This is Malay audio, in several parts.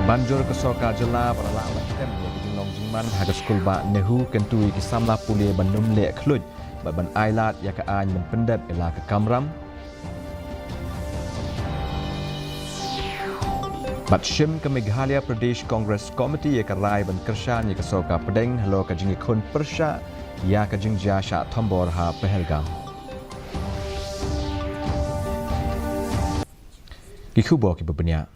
Banjur kesoka jela beralak latem ya kejinglong jingman haga skul ba nehu kentui kisamla puli bandum le khluj ban ailat ya ka an men pendep ila ke kamram Bat shim ke Meghalaya Pradesh Congress Committee ya karai ban kershan ya kesoka pedeng halo ka jingi khun persha ya ka jingja sha thombor ha Pahalgam Kikubo ki bebenya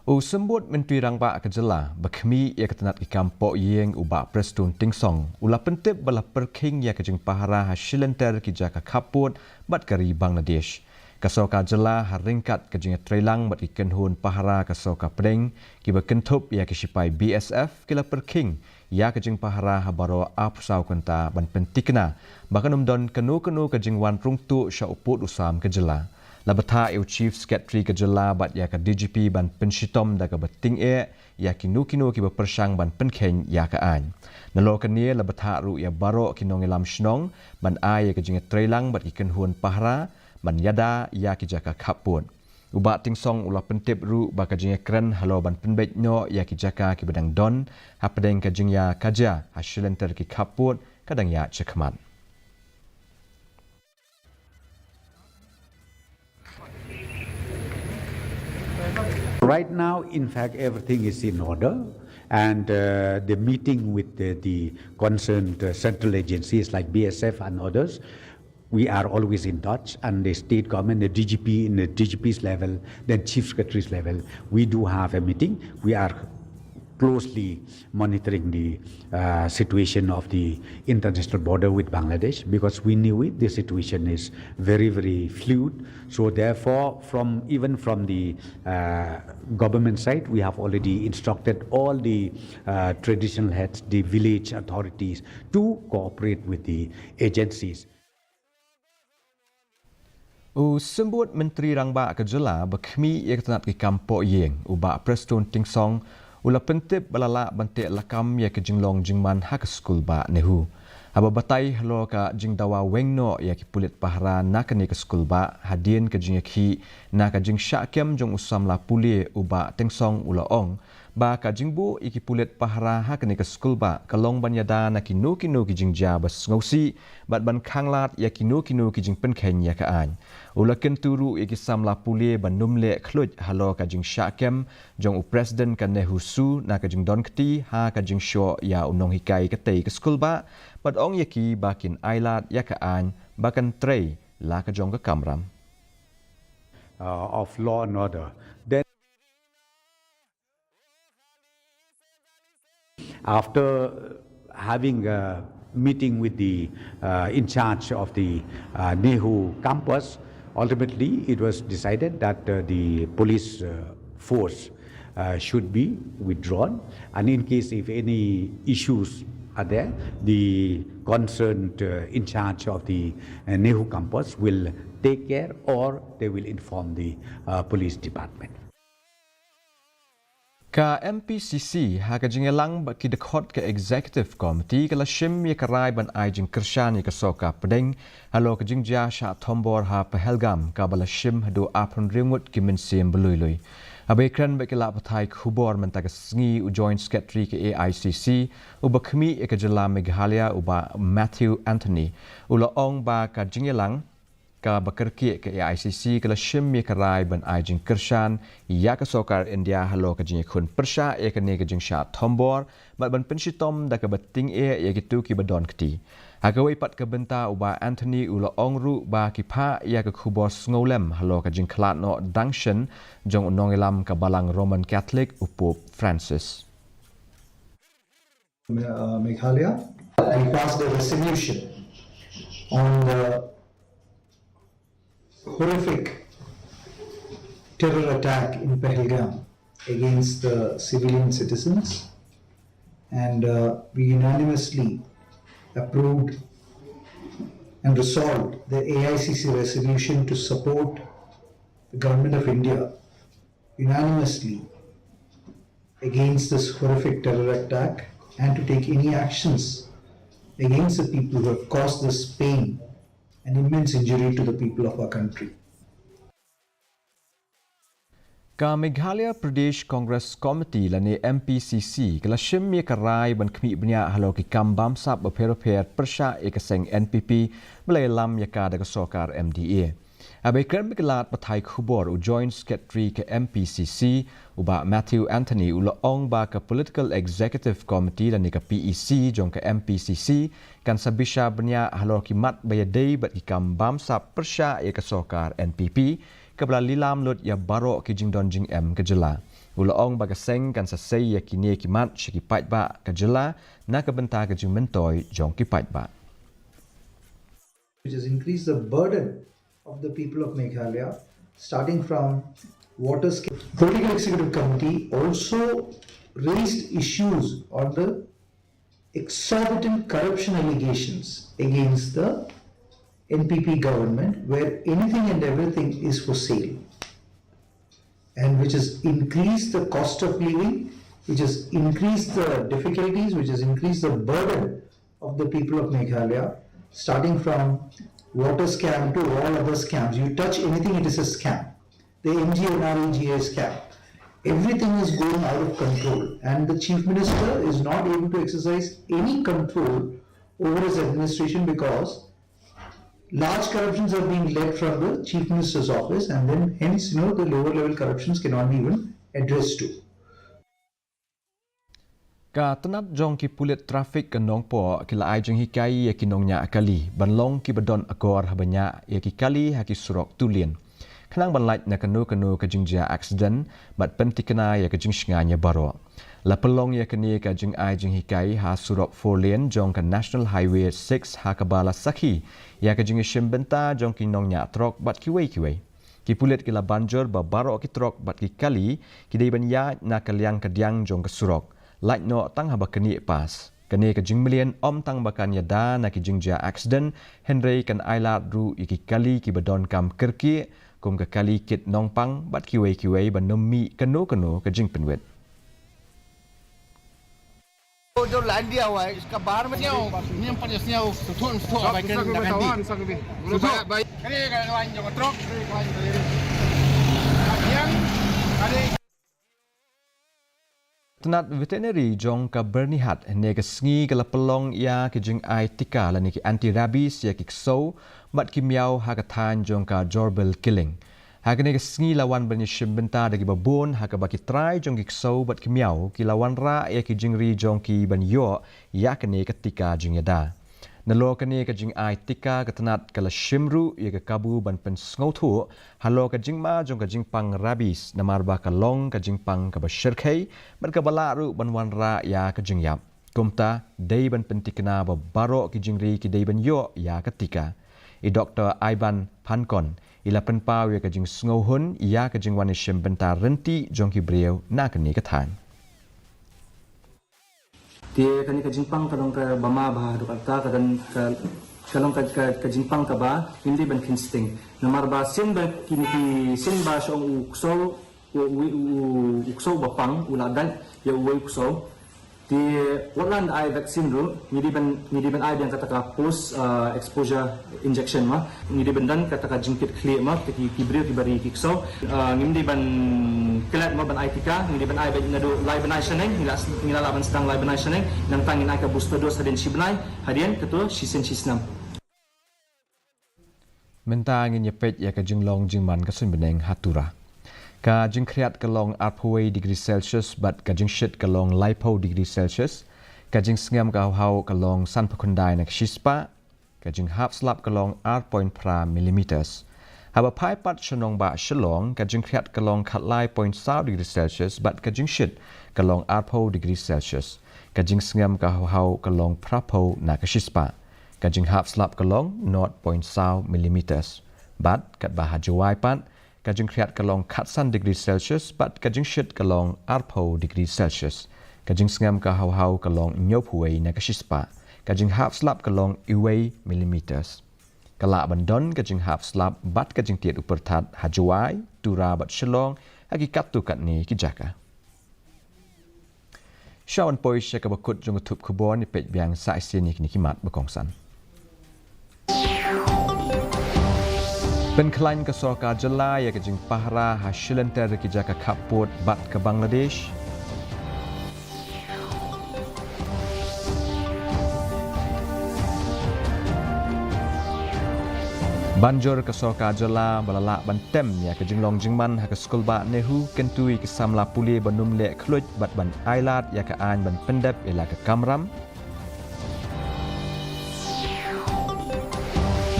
sembut Menteri Rangba Kejela berkhmi ia ketenat ki kampok yeng ubak Preston Tingsong ula pentip bala perking ya kejeng pahara hasilenter ki jaka kaput bat kari Bangladesh kasoka jela haringkat kejeng trelang bat ikan hun pahara kasoka pedeng ki berkentup ya ki sipai BSF kila perking ya kejeng pahara habaro apsau kenta ban pentikna bahkan umdon kenu kejeng wan rungtu sya uput usam Kejela Labata eu Chief Secretary Kejela bat ya ka DGP ban penshitom da ka beting ya kinu ki berpersang ban penkeng ya ka an. Nalo kenie labata ru ya baro kinong ilam shnong ban ya ka jinga trelang bat ikan huan pahra ban yada ya ki jaka kapun. Uba tingsong ula pentip ru ba ka jinga kren halo ban penbet no ya ki jaka ki bedang don ha pedeng ka jingya kaja hasilenter ki kapun kadang ya cekman. Right now, in fact, everything is in order, and the meeting with the concerned central agencies like BSF and others, we are always in touch, and the state government, the DGP, in the DGP's level, then Chief Secretary's level, we do have a meeting. We are closely monitoring the situation of the international border with Bangladesh because we knew it. The situation is very, very fluid. So therefore, even from the government side, we have already instructed all the traditional heads, the village authorities to cooperate with the agencies. Sembut Menteri Rangba Kejela berkhmi ia ketenat ki kampok yeng ubak Preston Tingsong ula pentip balala bantik lakam ya ke jinglong jingman hak skul ba nehu aba batai halo ka jingdawa wengno ya ki pulit pahra nakani ke skul ba hadien ke jingki na ka jing syakem jong usam la puli uba tengsong ula ong ba ka jingbu iki pulit pahra hakani ke skul ba kalong banyada na kinu ki jingja bas ngausi bat ban khanglat ya kinu ki jing penkhen ya ka an ula kenturu iki samla puli ban numle khluj halo ka jing syakem jong u president kan nehu su na ka jing don kti ha ka jing sho ya unong hikai ke tei ke skul ba bat ong yaki bakin ailat ya ka an bakan trei la ka jong ka kamram of law and order. Then after having a meeting with the in charge of the Nehu campus, ultimately it was decided that the police force should be withdrawn, and in case if any issues are there, the concerned in charge of the Nehu campus will take care, or they will inform the police department. Ka MPCC haga jingelang baki dekhot ke executive committee kala shim ye karai ban ai jing kershan ye kasoka pedeng halo ke jingja sha thombor ha Pahalgam ka bala shim hado apun ringut ki min sim belui abekran bekila pathai khubor mentaka sngi u joint secretary ke AICC u bakhmi e ke jela Meghalaya uba Matthew Anthony ula ong ba ka jingelang ka bakerki ke AICC kala shim ye karai ban ai jing kershan ya ka sokar India halo ka jing khun persha e ka ne ka jing sha thombor bat ban penshitom da ka bating ye gitu ki badon kti hagawai pat ka benta uba Anthony ula ongru ba ki pha ya ka khubor ngolem halo ka jing khlat no dangshan jong nongelam ka balang Roman Catholic u Pope Francis Meghalaya, we passed a resolution on the horrific terror attack in Pahalgam against the civilian citizens, and we unanimously approved and resolved the AICC resolution to support the Government of India unanimously against this horrific terror attack and to take any actions against the people who have caused this pain and immense injury to the people of our country. Ka Meghalaya Pradesh Congress Committee lani MPCC kala shimmi karai ban khmi bnya halo ki kambam sap bapher persha ekaseng NPP malay lam yaka daga sokar MDA. Abai krem biklat pathai khubor u joint secretary ke MPCC uba Matthew Anthony ula ong ba ka Political Executive Committee lani ka PEC jong ka MPCC kan sabisha bnya halo ki mat bayadei bat ki kambam sap persha ekasokar NPP kabla lilam lut ya baro ki jingdon jing M kejela. Ula ong ba ka seng kan sa say ya ki ne ki mat shiki pait ba kejela na ka benta ka jing mentoy jong ki pait ba. Which has increased the burden of the people of Meghalaya, starting from water scale. Political Executive Committee also raised issues on the exorbitant corruption allegations against the NPP government, where anything and everything is for sale, and which has increased the cost of living, which has increased the difficulties, which has increased the burden of the people of Meghalaya, starting from water scam to all other scams. You touch anything, it is a scam. The MGNREGA scam. Everything is going out of control, and the Chief Minister is not able to exercise any control over his administration because large corruptions are being led from the Chief Minister's office, and then hence, the lower level corruptions cannot be even addressed to. Ka tenat jong ki pulit trafik ke nong po kila ai jeng hikai ya ki nong nya akali banlong ki badon akor habanya ya ki kali haki surok tulian khnang banlait na kanu ke jingja accident bat pentikna ya ke jing shnganya baro la pelong ya kini ka jing ai jeng hikai ha surok 4 lane jong ka National Highway 6 ha ka bala sakhi ya ke jing shim benta jong ki nong nya trok bat ki wei ki pulit kila banjur ba baro ki trok bat ki kali ki dei ban ya na kalyang kadyang jong ka surok like no tang haba keni pas keni ka jing million om tang bakan yada na ki jingja accident Henry kan aila ru iki kali ki badon kam kerki kum ka kali kit nongpang bat ki wei ban nomi kano ka jing penwet जो लाइन दिया हुआ है इसका बाहर में नियम पर जैसे सुथुन बाइकन दाganti baik ini kalau lain jangan truk yang ada Tenat veterinary jong ka bernihat ne ka sngi ka lapelong ya ki jing ai tika la ni ki anti rabies ya ki so bat ki miau ha ka than jong ka jorbel killing ha ka ne ka sngi lawan ban shim benta da ki babon ha ka ba ki try jong ki so bat ki miau ki lawan ra ya ki jing ri jong ki ban yo ya ka ne ka tika jing yada nalo ka ne ka jing ai tika ka tenat ka la shimru ya ka kabu ban pen sngo thu halo ka jing ma jong ka jing pang rabies namar ba ka long ka jing pang ka ba shirkai ban ka bala ru ban wan ra ya ka jing yap kumta dei ban pentikna ba baro ki jing ri ki dei ban yo ya ka tika I Dr. Ivan Pankon ila penpau ya ka jing sngo hun ya ka jing wan shim benta renti jong ki breu na ka ne ka than dia kani ka jimpang kalong ka bama ba do kata kadan ka kalong ka jimpang ka ba hindi ban kinsting namar ba sin ba kini sin ba song ukso bapang uladan ya ukso di walan ai vaccine ru ngidi ban ai yang kata ka post exposure injection ma ngidi ban dan kata ka jingkit clear ma ki brio ki bari kikso ngidi ban kelat ma ban ai tika ngidi ban ai ban ngado live ban ai seneng ngila laban sedang live ban ai seneng nang tangin ai ka booster dose hadin sibnai hadian ketua sisen sisnam menta ngin yepet ya ka jinglong jingman ka sun beneng hatura ka jing kriat ka long arpaway degree Celsius but ka jing shit ka long lipo degree Celsius ka jing sngam ka hau ka long san pakundai na shispa ka jing half slap ka long r.pra millimeters haba pai pat shanong ba shalong ka jing kriat ka long khat lai 0.0 degree Celsius but ka jing shit ka long arpo degree Celsius ka jing sngam ka hau ka long prapo na ka shispa ka jing half slap ka long 0.0 millimeters but kat ba hajawai pat kajing kriat kalong katsan degree Celsius but kajing shit kalong arpo degree Celsius kajing sngam ka hau kalong nyopuway na kashispa kajing half slap kalong iway millimeters kala bandon kajing half slap but kajing tiat upertat hajwai tura bat shalong agi katu kat ni kijaka Shawan poi syaka bakut jong tup kubon ni pet biang sa isin ni kimat bakongsan Penkelain ke Sorka Jela ya ke jing pahra hasilenter ki jaka kaput bat ke Bangladesh. Banjur ke Sorka Jela balalak bantem ya ke jinglong jingman ha ke skul ba nehu kentui ke samla puli banum lek khluj bat ban ailat ya ke an ban pendep ila ke kamram.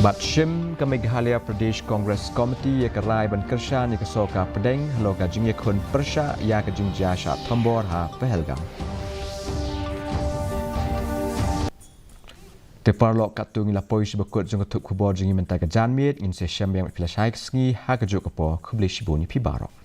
Bat Shim ke Meghalaya Pradesh Congress Committee ya ke rai ban kershan ya ke Sorka Pedeng halo ka jing ya khun persha ya ke jing jasha thambor ha Pahalgam. Teparlok katung ila pois bekut jong tuk kubor jing mentai ke janmit in se syam yang flash hike sngi ha ke jok po kubli shibuni pi barok.